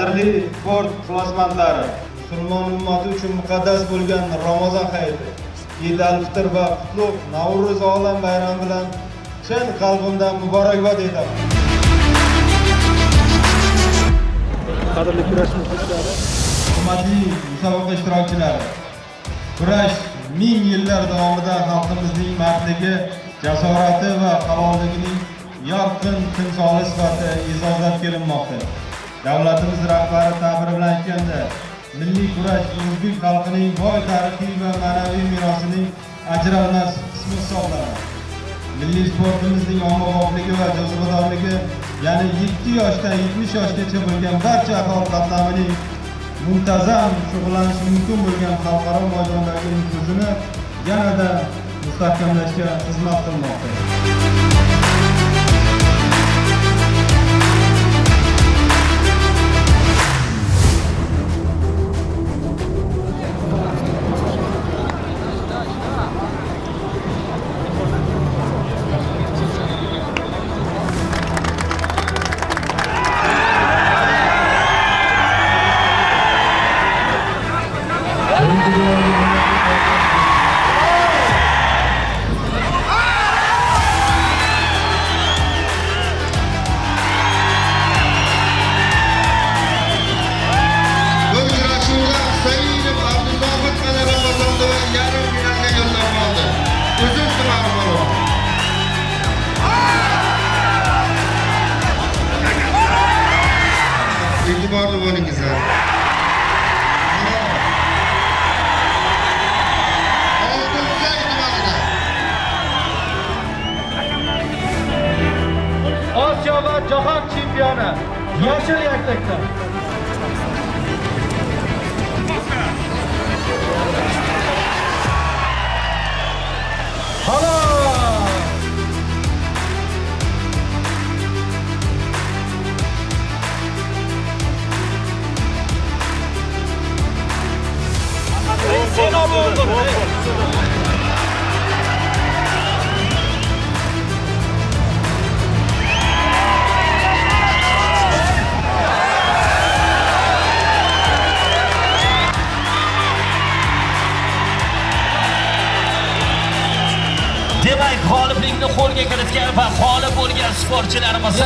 Qadrli sport ixlosmandlari, musulmon ummati uchun muqaddas bo'lgan Ramazon hayiti, Eid al-Fitr va qutlug' Navro'z olam bayrami bilan chin qalbimdan muborakbod etaman. Qadrli kurash muxlislari, hurmatli musobaqa ishtirokchilari, kurash ming yillar davomida xalqimizning mardligi, jasorati va halolligining yorqin timsoli sifatida e'zozlab kelinmoqda. Davlatimiz rahbari ta'biri bilan aytganda, milliy kurash o'zbek xalqining boy tarixiy va ma'naviy merosining ajralmas qismi hisoblanadi. Milliy sportimizning ommabopligi va jozibadorligi, ya'ni 7 yoshdan 70 yoshgacha bo'lgan barcha aholi qatlamining muntazam shug'ullanishi mumkin bo'lgan xalqaro maydondagi nufuzini yanada mustahkamlashga xizmat qilmoqda. E'tiborli bo'lingizlar. Osiyo va jahon chempioni yashil yaktakda. Halo! Demak, g'oliblikni qo'lga kiritgan va g'olib bo'lgan sportchilarimiz